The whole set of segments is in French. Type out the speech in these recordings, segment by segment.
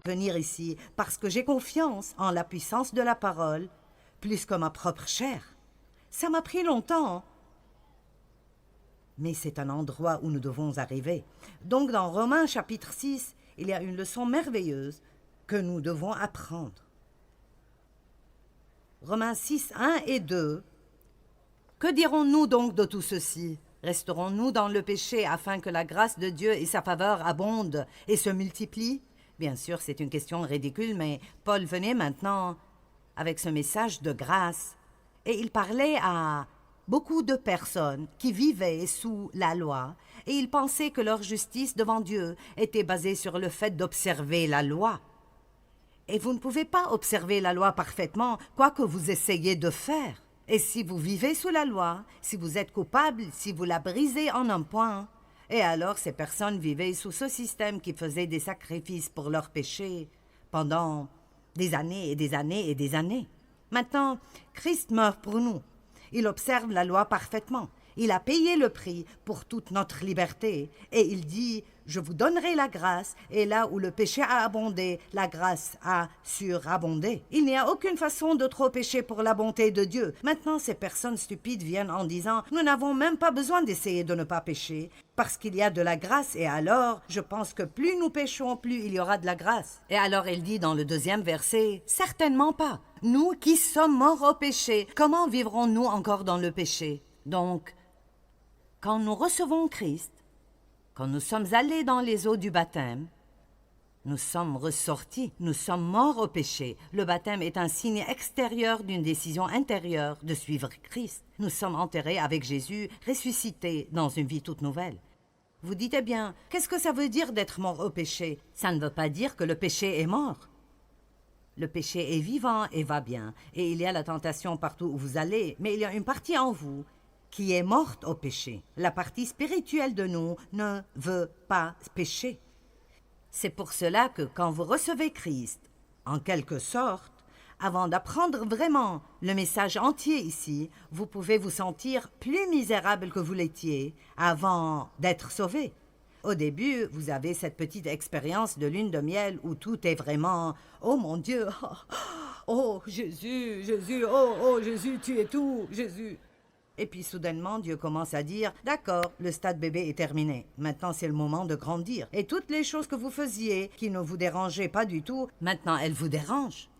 venir ici parce que j'ai confiance en la puissance de la parole, plus que ma propre chair. Ça m'a pris longtemps. Mais c'est un endroit où nous devons arriver. Donc dans Romains chapitre 6, il y a une leçon merveilleuse que nous devons apprendre. Romains 6, 1 et 2. Que dirons-nous donc de tout ceci? Resterons-nous dans le péché afin que la grâce de Dieu et sa faveur abondent et se multiplient? Bien sûr, c'est une question ridicule, mais Paul venait maintenant avec ce message de grâce. Et il parlait à beaucoup de personnes qui vivaient sous la loi, et ils pensaient que leur justice devant Dieu était basée sur le fait d'observer la loi. Et vous ne pouvez pas observer la loi parfaitement, quoi que vous essayiez de faire. Et si vous vivez sous la loi, si vous êtes coupable, si vous la brisez en un point, et alors ces personnes vivaient sous ce système qui faisait des sacrifices pour leurs péchés pendant des années et des années et des années. Maintenant, Christ meurt pour nous. Il observe la loi parfaitement. Il a payé le prix pour toute notre liberté. Et il dit, je vous donnerai la grâce, et là où le péché a abondé, la grâce a surabondé. Il n'y a aucune façon de trop pécher pour la bonté de Dieu. Maintenant, ces personnes stupides viennent en disant, nous n'avons même pas besoin d'essayer de ne pas pécher, parce qu'il y a de la grâce, et alors, je pense que plus nous péchons, plus il y aura de la grâce. Et alors, il dit dans le 2e verset, certainement pas. Nous qui sommes morts au péché, comment vivrons-nous encore dans le péché? Donc, quand nous recevons Christ, quand nous sommes allés dans les eaux du baptême, nous sommes ressortis, nous sommes morts au péché. Le baptême est un signe extérieur d'une décision intérieure de suivre Christ. Nous sommes enterrés avec Jésus, ressuscités dans une vie toute nouvelle. Vous dites, eh bien, qu'est-ce que ça veut dire d'être mort au péché? Ça ne veut pas dire que le péché est mort. Le péché est vivant et va bien, et il y a la tentation partout où vous allez, mais il y a une partie en vous qui est morte au péché. La partie spirituelle de nous ne veut pas pécher. C'est pour cela que quand vous recevez Christ, en quelque sorte, avant d'apprendre vraiment le message entier ici, vous pouvez vous sentir plus misérable que vous l'étiez avant d'être sauvé. Au début, vous avez cette petite expérience de lune de miel où tout est vraiment « Oh mon Dieu, oh Jésus, Jésus, oh Jésus, tu es tout, Jésus !» Et puis soudainement, Dieu commence à dire « D'accord, le stade bébé est terminé. Maintenant, c'est le moment de grandir. Et toutes les choses que vous faisiez, qui ne vous dérangeaient pas du tout, maintenant, elles vous dérangent. »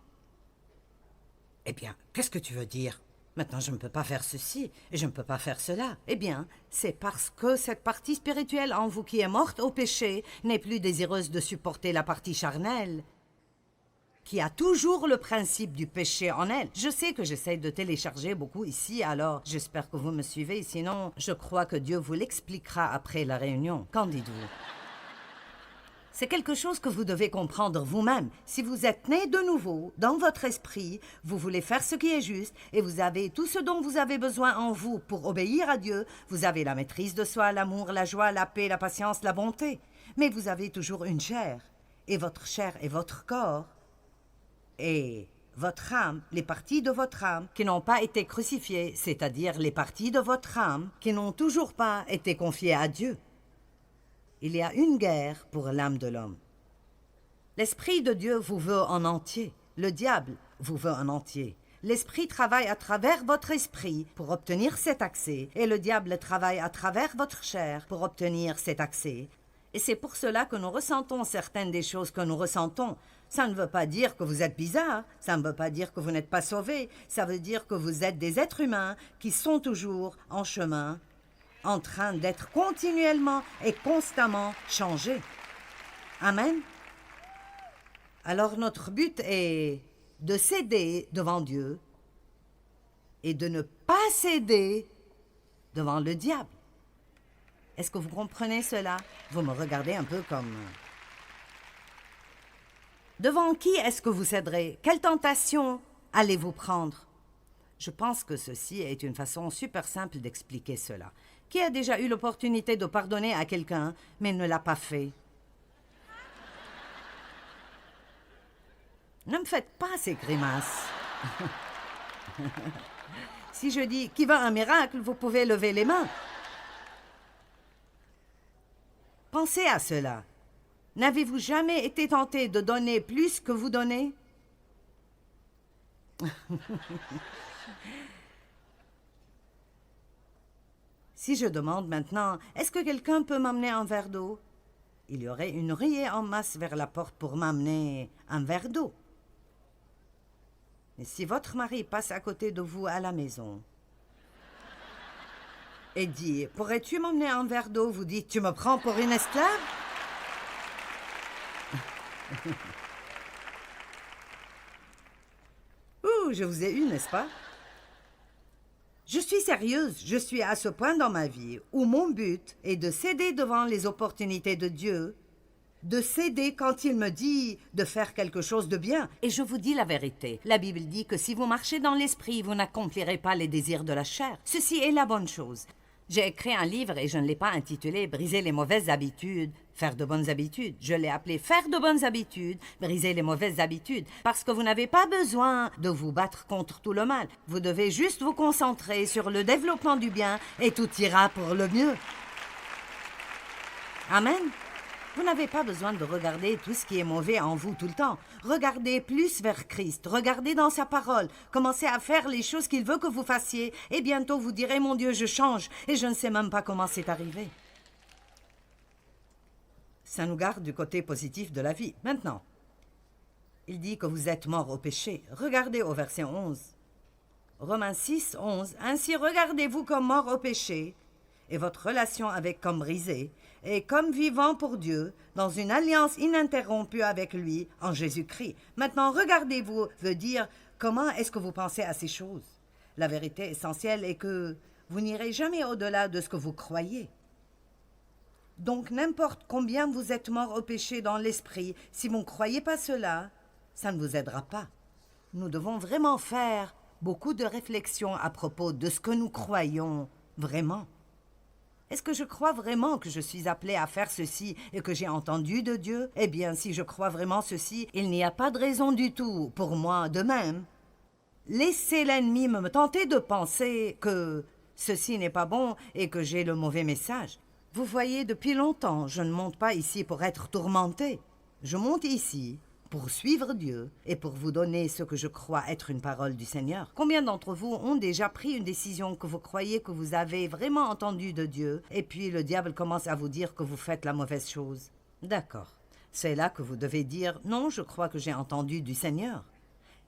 Eh bien, qu'est-ce que tu veux dire? Maintenant, je ne peux pas faire ceci et je ne peux pas faire cela. Eh bien, c'est parce que cette partie spirituelle en vous qui est morte au péché n'est plus désireuse de supporter la partie charnelle, qui a toujours le principe du péché en elle. Je sais que j'essaie de télécharger beaucoup ici, alors j'espère que vous me suivez. Sinon, je crois que Dieu vous l'expliquera après la réunion. Qu'en dites-vous? C'est quelque chose que vous devez comprendre vous-même. Si vous êtes né de nouveau, dans votre esprit, vous voulez faire ce qui est juste, et vous avez tout ce dont vous avez besoin en vous pour obéir à Dieu, vous avez la maîtrise de soi, l'amour, la joie, la paix, la patience, la bonté. Mais vous avez toujours une chair, et votre chair est votre corps, et votre âme, les parties de votre âme qui n'ont pas été crucifiées, c'est-à-dire les parties de votre âme qui n'ont toujours pas été confiées à Dieu. Il y a une guerre pour l'âme de l'homme. L'Esprit de Dieu vous veut en entier. Le diable vous veut en entier. L'Esprit travaille à travers votre esprit pour obtenir cet accès, et le diable travaille à travers votre chair pour obtenir cet accès. Et c'est pour cela que nous ressentons certaines des choses que nous ressentons. Ça ne veut pas dire que vous êtes bizarre, ça ne veut pas dire que vous n'êtes pas sauvé, ça veut dire que vous êtes des êtres humains qui sont toujours en chemin, en train d'être continuellement et constamment changés. Amen. Alors notre but est de céder devant Dieu et de ne pas céder devant le diable. Est-ce que vous comprenez cela? Vous me regardez un peu comme... Devant qui est-ce que vous céderez? Quelle tentation allez-vous prendre? Je pense que ceci est une façon super simple d'expliquer cela. Qui a déjà eu l'opportunité de pardonner à quelqu'un, mais ne l'a pas fait? Ne me faites pas ces grimaces. Si je dis « Qui veut un miracle ?» vous pouvez lever les mains. Pensez à cela. N'avez-vous jamais été tenté de donner plus que vous donnez? Si je demande maintenant, est-ce que quelqu'un peut m'amener un verre d'eau? Il y aurait une ruée en masse vers la porte pour m'amener un verre d'eau. Mais si votre mari passe à côté de vous à la maison et dit « Pourrais-tu m'emmener un verre d'eau ?» Vous dites « Tu me prends pour une esclave ?» Ouh, je vous ai eu, n'est-ce pas? Je suis sérieuse, je suis à ce point dans ma vie où mon but est de céder devant les opportunités de Dieu, de céder quand il me dit de faire quelque chose de bien. Et je vous dis la vérité, la Bible dit que si vous marchez dans l'esprit, vous n'accomplirez pas les désirs de la chair. Ceci est la bonne chose. J'ai écrit un livre et je ne l'ai pas intitulé « Briser les mauvaises habitudes, faire de bonnes habitudes ». Je l'ai appelé « Faire de bonnes habitudes, briser les mauvaises habitudes ». Parce que vous n'avez pas besoin de vous battre contre tout le mal. Vous devez juste vous concentrer sur le développement du bien et tout ira pour le mieux. Amen. Vous n'avez pas besoin de regarder tout ce qui est mauvais en vous tout le temps. Regardez plus vers Christ, regardez dans sa parole, commencez à faire les choses qu'il veut que vous fassiez, et bientôt vous direz « Mon Dieu, je change » et je ne sais même pas comment c'est arrivé. Ça nous garde du côté positif de la vie. Maintenant, il dit que vous êtes morts au péché. Regardez au verset 11. Romains 6, 11. « Ainsi regardez-vous comme morts au péché, et votre relation avec comme brisée, et comme vivant pour Dieu, dans une alliance ininterrompue avec lui en Jésus-Christ. Maintenant, regardez-vous veut dire comment est-ce que vous pensez à ces choses. La vérité essentielle est que vous n'irez jamais au-delà de ce que vous croyez. Donc, n'importe combien vous êtes mort au péché dans l'esprit, si vous ne croyez pas cela, ça ne vous aidera pas. Nous devons vraiment faire beaucoup de réflexions à propos de ce que nous croyons vraiment. Est-ce que je crois vraiment que je suis appelé à faire ceci et que j'ai entendu de Dieu? Eh bien, si je crois vraiment ceci, il n'y a pas de raison du tout pour moi de même. Laissez l'ennemi me tenter de penser que ceci n'est pas bon et que j'ai le mauvais message. Vous voyez, depuis longtemps, je ne monte pas ici pour être tourmenté. Je monte ici pour suivre Dieu et pour vous donner ce que je crois être une parole du Seigneur. Combien d'entre vous ont déjà pris une décision que vous croyez que vous avez vraiment entendue de Dieu et puis le diable commence à vous dire que vous faites la mauvaise chose? D'accord. C'est là que vous devez dire « Non, je crois que j'ai entendu du Seigneur ».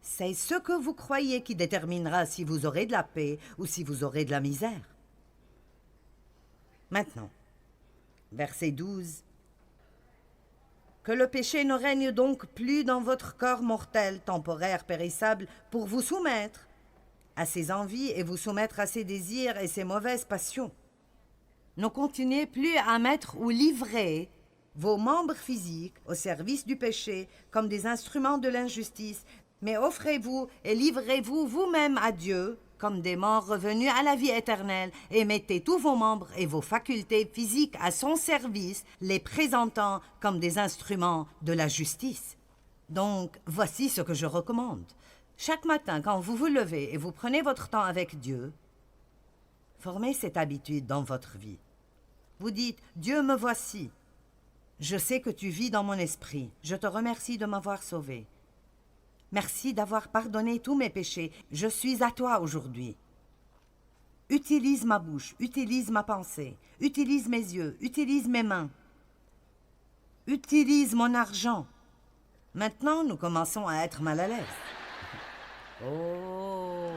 C'est ce que vous croyez qui déterminera si vous aurez de la paix ou si vous aurez de la misère. Maintenant, verset 12. Que le péché ne règne donc plus dans votre corps mortel, temporaire, périssable, pour vous soumettre à ses envies et vous soumettre à ses désirs et ses mauvaises passions. Ne continuez plus à mettre ou livrer vos membres physiques au service du péché comme des instruments de l'injustice, mais offrez-vous et livrez-vous vous-même à Dieu comme des morts revenus à la vie éternelle, et mettez tous vos membres et vos facultés physiques à son service, les présentant comme des instruments de la justice. Donc, voici ce que je recommande. Chaque matin, quand vous vous levez et vous prenez votre temps avec Dieu, formez cette habitude dans votre vie. Vous dites, « Dieu, me voici. Je sais que tu vis dans mon esprit. Je te remercie de m'avoir sauvé. Merci d'avoir pardonné tous mes péchés. Je suis à toi aujourd'hui. Utilise ma bouche, utilise ma pensée, utilise mes yeux, utilise mes mains. Utilise mon argent. » Maintenant, nous commençons à être mal à l'aise. Oh!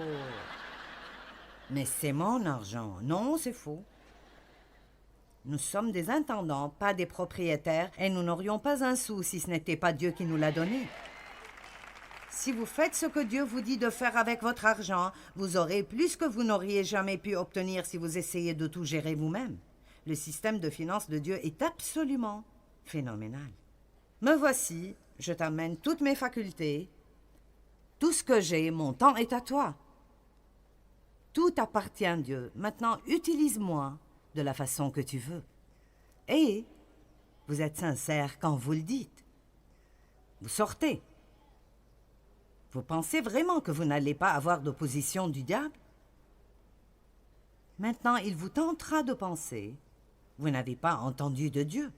Mais c'est mon argent. Non, c'est faux. Nous sommes des intendants, pas des propriétaires, et nous n'aurions pas un sou si ce n'était pas Dieu qui nous l'a donné. Si vous faites ce que Dieu vous dit de faire avec votre argent, vous aurez plus que vous n'auriez jamais pu obtenir si vous essayez de tout gérer vous-même. Le système de finances de Dieu est absolument phénoménal. Me voici, je t'amène toutes mes facultés. Tout ce que j'ai, mon temps est à toi. Tout appartient à Dieu. Maintenant, utilise-moi de la façon que tu veux. Et vous êtes sincère quand vous le dites. Vous sortez. Vous pensez vraiment que vous n'allez pas avoir d'opposition du diable? Maintenant, il vous tentera de penser, vous n'avez pas entendu de Dieu.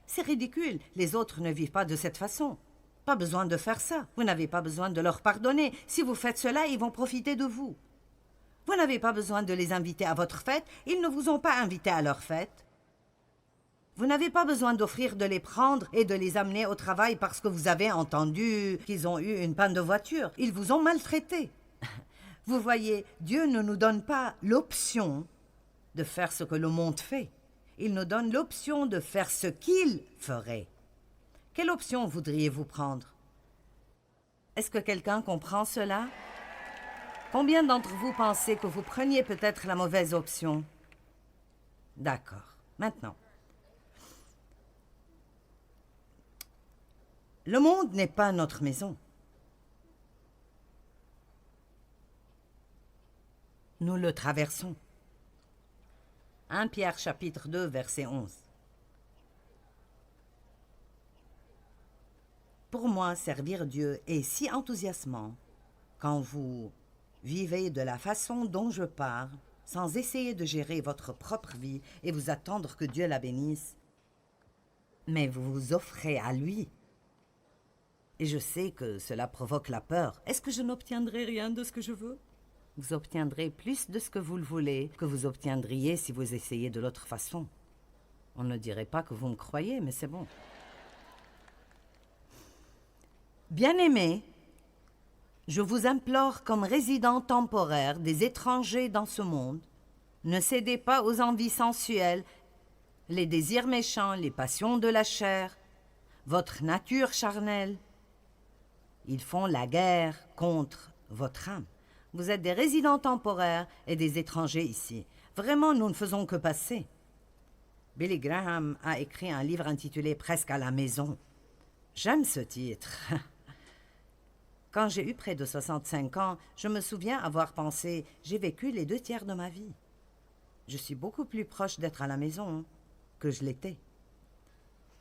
C'est ridicule, les autres ne vivent pas de cette façon. Pas besoin de faire ça, vous n'avez pas besoin de leur pardonner. Si vous faites cela, ils vont profiter de vous. Vous n'avez pas besoin de les inviter à votre fête, ils ne vous ont pas invité à leur fête. Vous n'avez pas besoin d'offrir de les prendre et de les amener au travail parce que vous avez entendu qu'ils ont eu une panne de voiture. Ils vous ont maltraité. Vous voyez, Dieu ne nous donne pas l'option de faire ce que le monde fait. Il nous donne l'option de faire ce qu'il ferait. Quelle option voudriez-vous prendre? Est-ce que quelqu'un comprend cela? Combien d'entre vous pensez que vous preniez peut-être la mauvaise option? D'accord. Maintenant, le monde n'est pas notre maison. Nous le traversons. 1 Pierre chapitre 2, verset 11. Pour moi, servir Dieu est si enthousiasmant quand vous vivez de la façon dont je parle, sans essayer de gérer votre propre vie et vous attendre que Dieu la bénisse. Mais vous vous offrez à lui. Et je sais que cela provoque la peur. Est-ce que je n'obtiendrai rien de ce que je veux? Vous obtiendrez plus de ce que vous le voulez que vous obtiendriez si vous essayez de l'autre façon. On ne dirait pas que vous me croyez, mais c'est bon. Bien-aimés, je vous implore comme résidents temporaires des étrangers dans ce monde, ne cédez pas aux envies sensuelles, les désirs méchants, les passions de la chair, votre nature charnelle. Ils font la guerre contre votre âme. Vous êtes des résidents temporaires et des étrangers ici. Vraiment, nous ne faisons que passer. Billy Graham a écrit un livre intitulé « Presque à la maison ». J'aime ce titre. Quand j'ai eu près de 65 ans, je me souviens avoir pensé « J'ai vécu les 2/3 de ma vie. Je suis beaucoup plus proche d'être à la maison que je l'étais. »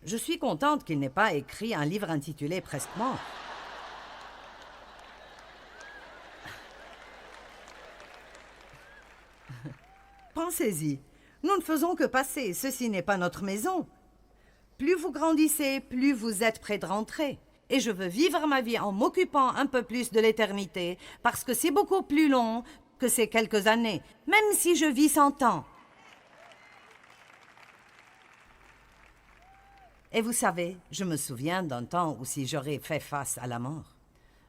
Je suis contente qu'il n'ait pas écrit un livre intitulé « Presque mort ». Pensez-y, nous ne faisons que passer, ceci n'est pas notre maison. Plus vous grandissez, plus vous êtes près de rentrer. Et je veux vivre ma vie en m'occupant un peu plus de l'éternité, parce que c'est beaucoup plus long que ces quelques années, même si je vis 100 ans. Et vous savez, je me souviens d'un temps où si j'aurais fait face à la mort,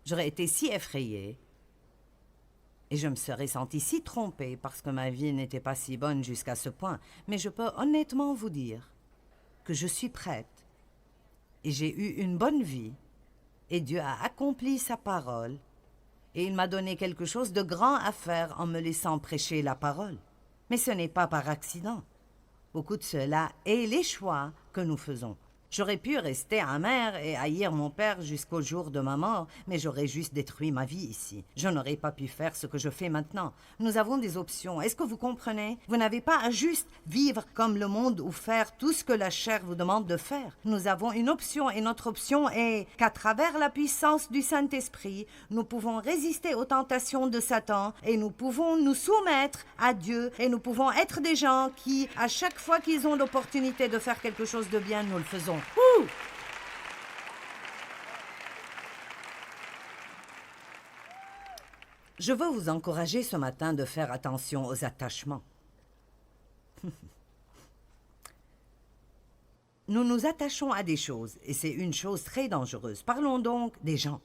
j'aurais été si effrayée et je me serais sentie si trompée parce que ma vie n'était pas si bonne jusqu'à ce point. Mais je peux honnêtement vous dire que je suis prête et j'ai eu une bonne vie et Dieu a accompli sa parole et il m'a donné quelque chose de grand à faire en me laissant prêcher la parole. Mais ce n'est pas par accident. Beaucoup de cela est les choix que nous faisons. J'aurais pu rester amère et haïr mon père jusqu'au jour de ma mort, mais j'aurais juste détruit ma vie ici. Je n'aurais pas pu faire ce que je fais maintenant. Nous avons des options. Est-ce que vous comprenez? Vous n'avez pas à juste vivre comme le monde ou faire tout ce que la chair vous demande de faire. Nous avons une option et notre option est qu'à travers la puissance du Saint-Esprit, nous pouvons résister aux tentations de Satan et nous pouvons nous soumettre à Dieu et nous pouvons être des gens qui, à chaque fois qu'ils ont l'opportunité de faire quelque chose de bien, nous le faisons. Ouh! Je veux vous encourager ce matin de faire attention aux attachements. Nous nous attachons à des choses et c'est une chose très dangereuse. Parlons donc des gens.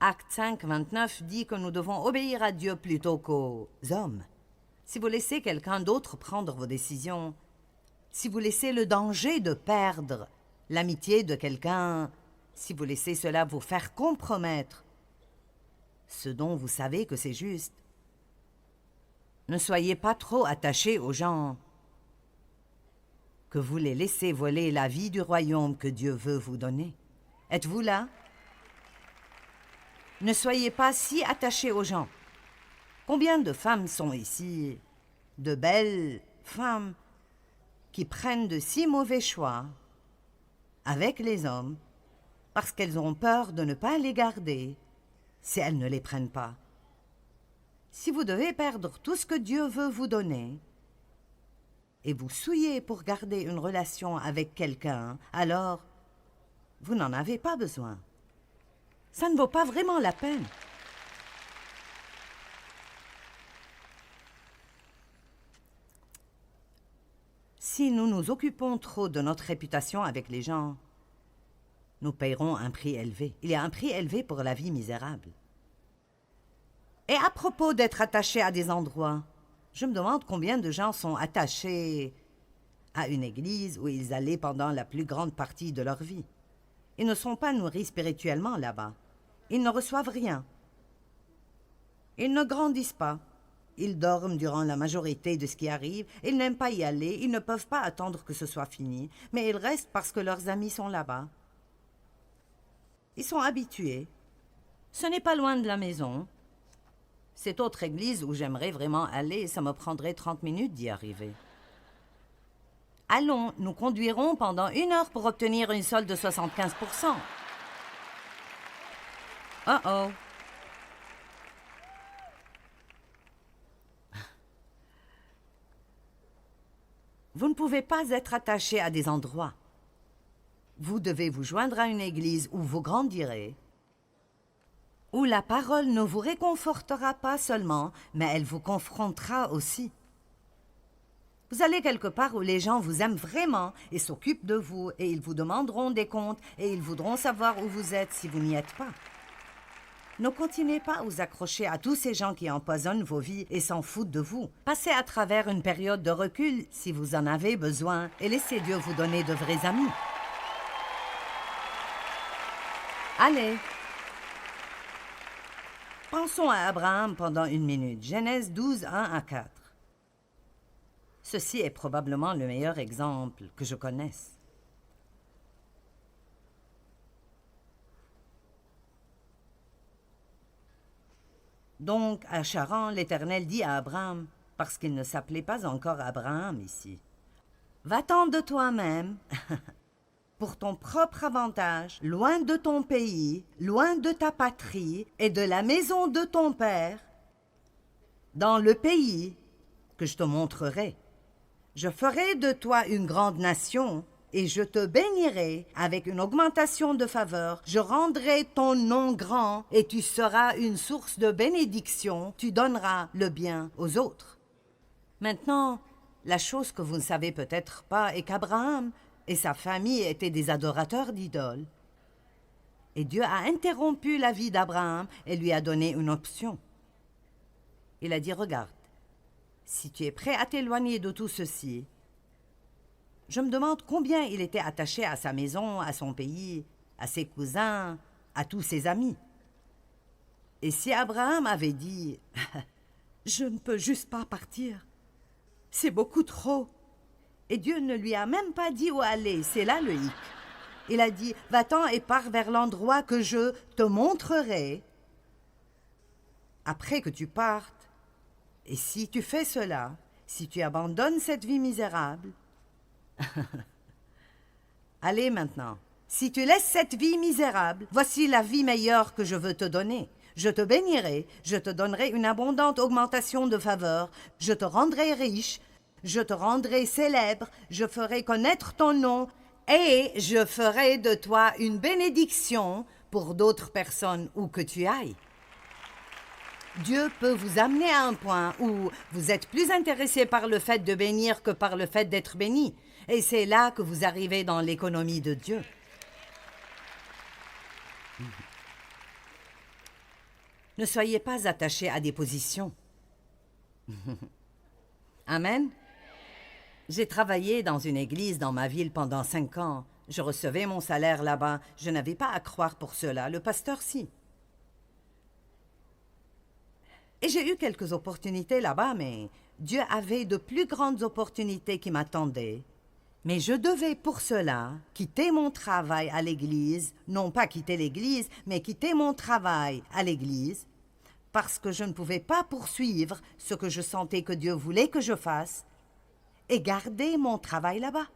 Acte 5, 29 dit que nous devons obéir à Dieu plutôt qu'aux hommes. Si vous laissez quelqu'un d'autre prendre vos décisions, si vous laissez le danger de perdre l'amitié de quelqu'un, si vous laissez cela vous faire compromettre ce dont vous savez que c'est juste, ne soyez pas trop attachés aux gens, que vous les laissez voler la vie du royaume que Dieu veut vous donner. Êtes-vous là? Ne soyez pas si attachés aux gens. Combien de femmes sont ici, de belles femmes, qui prennent de si mauvais choix avec les hommes parce qu'elles ont peur de ne pas les garder si elles ne les prennent pas. Si vous devez perdre tout ce que Dieu veut vous donner et vous souillez pour garder une relation avec quelqu'un, alors vous n'en avez pas besoin. Ça ne vaut pas vraiment la peine. Si nous nous occupons trop de notre réputation avec les gens, nous paierons un prix élevé. Il y a un prix élevé pour la vie misérable. Et à propos d'être attaché à des endroits, je me demande combien de gens sont attachés à une église où ils allaient pendant la plus grande partie de leur vie. Ils ne sont pas nourris spirituellement là-bas. Ils ne reçoivent rien. Ils ne grandissent pas. Ils dorment durant la majorité de ce qui arrive. Ils n'aiment pas y aller. Ils ne peuvent pas attendre que ce soit fini. Mais ils restent parce que leurs amis sont là-bas. Ils sont habitués. Ce n'est pas loin de la maison. Cette autre église où j'aimerais vraiment aller, ça me prendrait 30 minutes d'y arriver. Allons, nous conduirons pendant 1 heure pour obtenir une solde de 75%. Oh. Vous ne pouvez pas être attaché à des endroits. Vous devez vous joindre à une église où vous grandirez, où la parole ne vous réconfortera pas seulement, mais elle vous confrontera aussi. Vous allez quelque part où les gens vous aiment vraiment et s'occupent de vous, et ils vous demanderont des comptes, et ils voudront savoir où vous êtes si vous n'y êtes pas. Ne continuez pas à vous accrocher à tous ces gens qui empoisonnent vos vies et s'en foutent de vous. Passez à travers une période de recul si vous en avez besoin, et laissez Dieu vous donner de vrais amis. Allez. Pensons à Abraham pendant 1 minute. Genèse 12, 1-4. Ceci est probablement le meilleur exemple que je connaisse. Donc, à Charan, l'Éternel dit à Abraham, parce qu'il ne s'appelait pas encore Abraham ici, « Va-t'en de toi-même, pour ton propre avantage, loin de ton pays, loin de ta patrie et de la maison de ton père, dans le pays que je te montrerai. Je ferai de toi une grande nation, et je te bénirai avec une augmentation de faveur. Je rendrai ton nom grand, et tu seras une source de bénédiction. Tu donneras le bien aux autres. » Maintenant, la chose que vous ne savez peut-être pas est qu'Abraham et sa famille étaient des adorateurs d'idoles. Et Dieu a interrompu la vie d'Abraham et lui a donné une option. Il a dit, « Regarde, si tu es prêt à t'éloigner de tout ceci, » je me demande combien il était attaché à sa maison, à son pays, à ses cousins, à tous ses amis. Et si Abraham avait dit « Je ne peux juste pas partir, c'est beaucoup trop », et Dieu ne lui a même pas dit où aller, c'est là le hic. Il a dit « Va-t'en et pars vers l'endroit que je te montrerai. Après que tu partes, et si tu fais cela, si tu abandonnes cette vie misérable, allez maintenant, si tu laisses cette vie misérable, voici la vie meilleure que je veux te donner. Je te bénirai, je te donnerai une abondante augmentation de faveur, je te rendrai riche, je te rendrai célèbre, je ferai connaître ton nom, et je ferai de toi une bénédiction pour d'autres personnes où que tu ailles. » Dieu peut vous amener à un point où vous êtes plus intéressé par le fait de bénir que par le fait d'être béni. Et c'est là que vous arrivez dans l'économie de Dieu. Ne soyez pas attachés à des positions. Amen. J'ai travaillé dans une église dans ma ville pendant 5 ans. Je recevais mon salaire là-bas. Je n'avais pas à croire pour cela. Le pasteur, si. Et j'ai eu quelques opportunités là-bas, mais Dieu avait de plus grandes opportunités qui m'attendaient. Mais je devais pour cela quitter mon travail à l'église, non pas quitter l'église, mais quitter mon travail à l'église, parce que je ne pouvais pas poursuivre ce que je sentais que Dieu voulait que je fasse, et garder mon travail là-bas.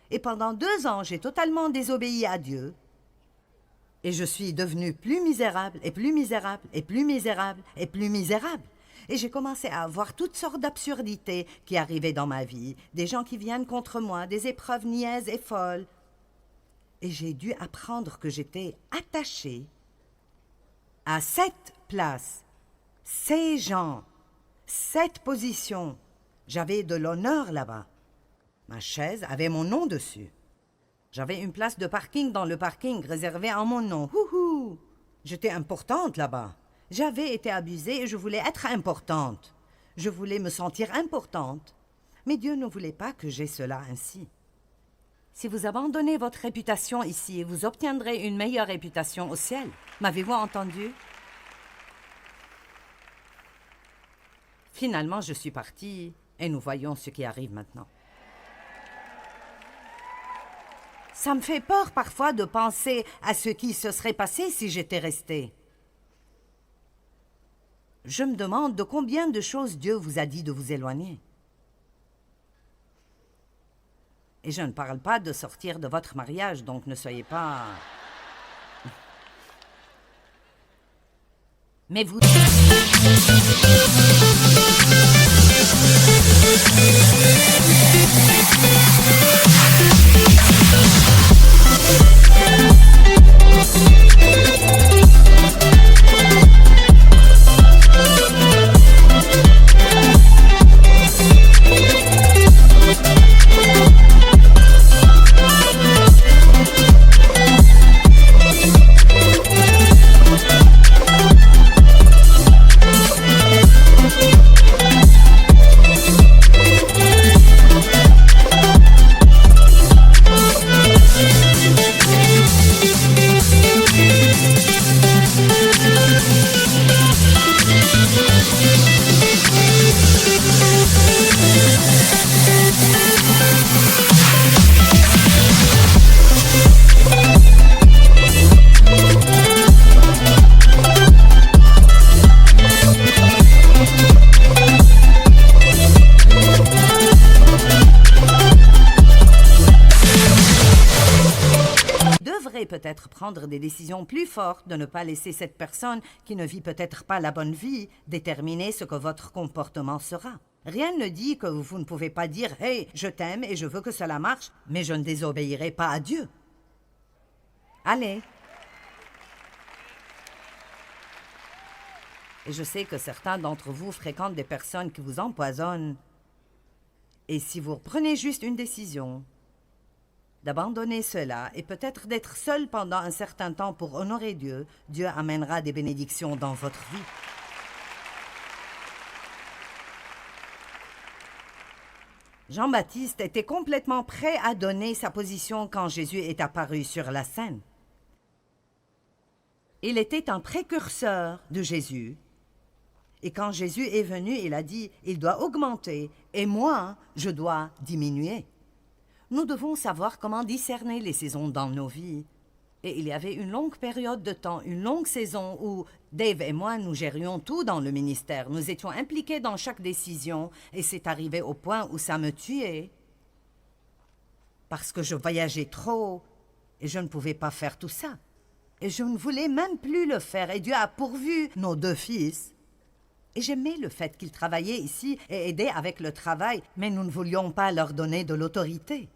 Et pendant 2 ans, j'ai totalement désobéi à Dieu. Et je suis devenue plus misérable, et plus misérable, et plus misérable, et plus misérable. Et j'ai commencé à avoir toutes sortes d'absurdités qui arrivaient dans ma vie, des gens qui viennent contre moi, des épreuves niaises et folles. Et j'ai dû apprendre que j'étais attachée à cette place, ces gens, cette position. J'avais de l'honneur là-bas. Ma chaise avait mon nom dessus. J'avais une place de parking dans le parking réservée en mon nom. Houhou! J'étais importante là-bas. J'avais été abusée et je voulais être importante. Je voulais me sentir importante. Mais Dieu ne voulait pas que j'aie cela ainsi. Si vous abandonnez votre réputation ici, vous obtiendrez une meilleure réputation au ciel. M'avez-vous entendu? Finalement, je suis partie et nous voyons ce qui arrive maintenant. Ça me fait peur parfois de penser à ce qui se serait passé si j'étais restée. Je me demande de combien de choses Dieu vous a dit de vous éloigner. Et je ne parle pas de sortir de votre mariage, donc ne soyez pas... Mais vous... peut-être prendre des décisions plus fortes, de ne pas laisser cette personne qui ne vit peut-être pas la bonne vie déterminer ce que votre comportement sera. Rien ne dit que vous ne pouvez pas dire « Hey, je t'aime et je veux que cela marche, mais je ne désobéirai pas à Dieu. » Allez. Et je sais que certains d'entre vous fréquentent des personnes qui vous empoisonnent. Et si vous prenez juste une décision, d'abandonner cela et peut-être d'être seul pendant un certain temps pour honorer Dieu, Dieu amènera des bénédictions dans votre vie. Jean-Baptiste était complètement prêt à donner sa position quand Jésus est apparu sur la scène. Il était un précurseur de Jésus. Et quand Jésus est venu, il a dit « Il doit augmenter et moi, je dois diminuer ». Nous devons savoir comment discerner les saisons dans nos vies. Et il y avait une longue période de temps, une longue saison où Dave et moi, nous gérions tout dans le ministère. Nous étions impliqués dans chaque décision et c'est arrivé au point où ça me tuait. Parce que je voyageais trop et je ne pouvais pas faire tout ça. Et je ne voulais même plus le faire et Dieu a pourvu nos 2 fils. Et j'aimais le fait qu'ils travaillaient ici et aidaient avec le travail, mais nous ne voulions pas leur donner de l'autorité.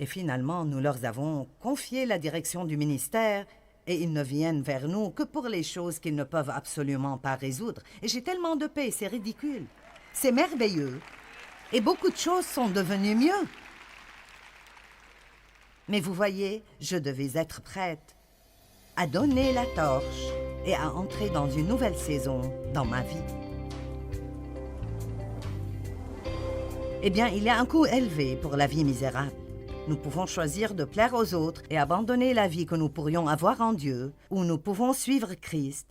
Et finalement, nous leur avons confié la direction du ministère et ils ne viennent vers nous que pour les choses qu'ils ne peuvent absolument pas résoudre. Et j'ai tellement de paix, c'est ridicule. C'est merveilleux. Et beaucoup de choses sont devenues mieux. Mais vous voyez, je devais être prête à donner la torche et à entrer dans une nouvelle saison dans ma vie. Eh bien, il y a un coût élevé pour la vie misérable. Nous pouvons choisir de plaire aux autres et abandonner la vie que nous pourrions avoir en Dieu, ou nous pouvons suivre Christ.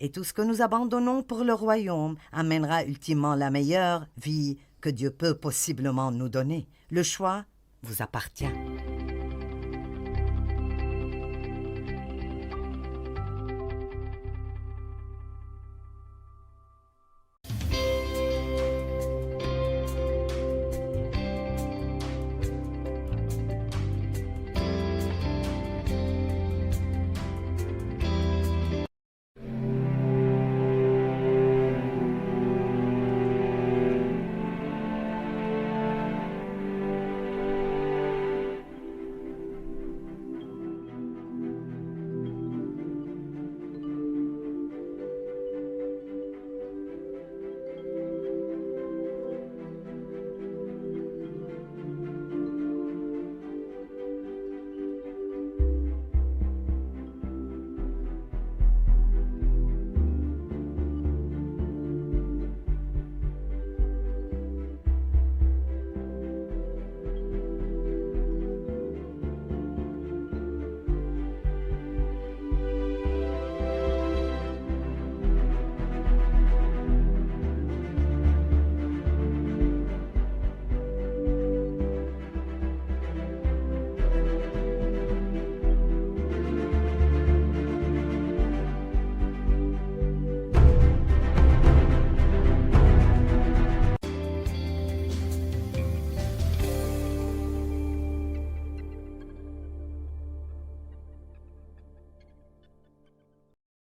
Et tout ce que nous abandonnons pour le royaume amènera ultimement la meilleure vie que Dieu peut possiblement nous donner. Le choix vous appartient.